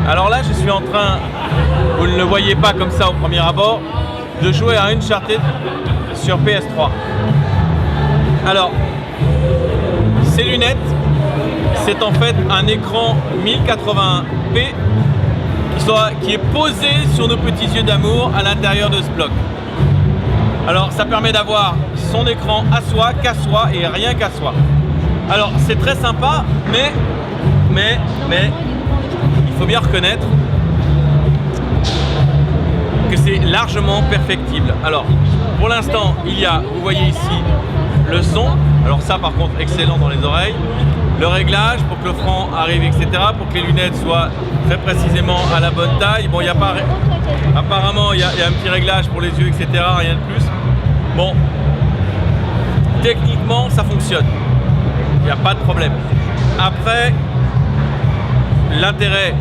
Alors là, je suis en train, vous ne le voyez pas comme ça au premier abord, de jouer à Uncharted sur PS3. Alors, ces lunettes, c'est en fait un écran 1080p qui est posé sur nos petits yeux d'amour à l'intérieur de ce bloc. Alors, ça permet d'avoir son écran à soi, qu'à soi et rien qu'à soi. Alors, c'est très sympa, mais il faut bien reconnaître que c'est largement perfectible. Alors, pour l'instant, il y a, vous voyez ici, le son. Alors ça, par contre, excellent dans les oreilles. Le réglage pour que le franc arrive, etc. Pour que les lunettes soient très précisément à la bonne taille. Bon, il n'y a pas... Apparemment, il y a un petit réglage pour les yeux, etc. Rien de plus. Bon, techniquement, ça fonctionne. Il n'y a pas de problème. Après, l'intérêt,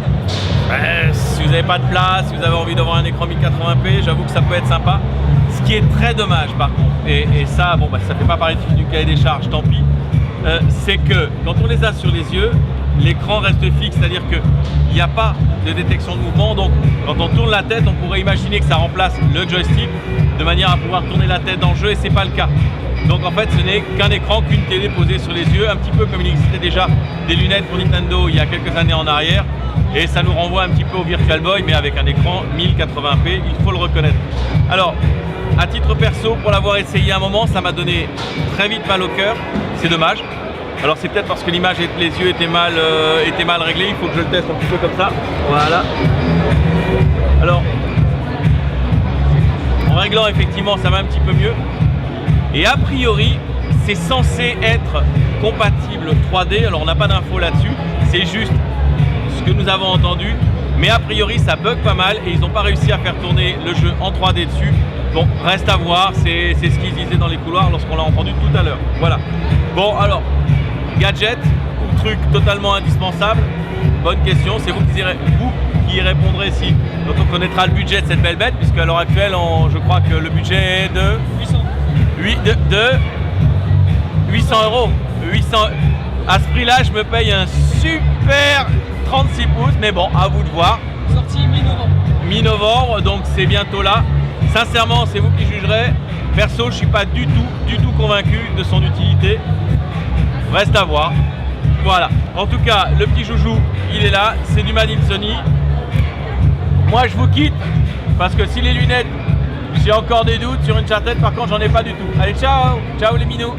si vous n'avez pas de place, si vous avez envie d'avoir un écran 1080p, j'avoue que ça peut être sympa. Ce qui est très dommage par contre, et ça, bon, ça fait pas partie du cahier des charges, tant pis, c'est que quand on les a sur les yeux, l'écran reste fixe, c'est-à-dire qu'il n'y a pas de détection de mouvement. Donc quand on tourne la tête, on pourrait imaginer que ça remplace le joystick de manière à pouvoir tourner la tête dans le jeu, et c'est pas le cas. Donc en fait, ce n'est qu'un écran, qu'une télé posée sur les yeux, un petit peu comme il existait déjà des lunettes pour Nintendo il y a quelques années en arrière. Et ça nous renvoie un petit peu au Virtual Boy, mais avec un écran 1080p, il faut le reconnaître. Alors, à titre perso, pour l'avoir essayé un moment, ça m'a donné très vite mal au cœur. C'est dommage. Alors c'est peut-être parce que l'image et les yeux étaient mal réglés. Il faut que je le teste un petit peu comme ça. Voilà. Alors, en réglant, effectivement, ça va un petit peu mieux. Et a priori, c'est censé être compatible 3D. Alors on n'a pas d'infos là-dessus. C'est juste ce que nous avons entendu. Mais a priori, ça bug pas mal et ils n'ont pas réussi à faire tourner le jeu en 3D dessus. Bon, reste à voir. C'est ce qu'ils disaient dans les couloirs lorsqu'on l'a entendu tout à l'heure. Voilà. Bon, alors, gadget ou truc totalement indispensable? Bonne question. C'est vous qui y répondrez si. Donc on connaîtra le budget de cette belle bête, puisque à l'heure actuelle, je crois que le budget est de 800 euros. 800. À ce prix-là, je me paye un super 36 pouces, mais bon, à vous de voir. Sorti mi-novembre. Mi-novembre, donc c'est bientôt là. Sincèrement, c'est vous qui jugerez. Perso, je suis pas du tout convaincu de son utilité. Reste à voir. Voilà. En tout cas, le petit joujou, il est là. C'est du Made in Sony. Moi, je vous quitte parce que si les lunettes, j'ai encore des doutes sur Uncharted. Par contre, j'en ai pas du tout. Allez, ciao, ciao les minous.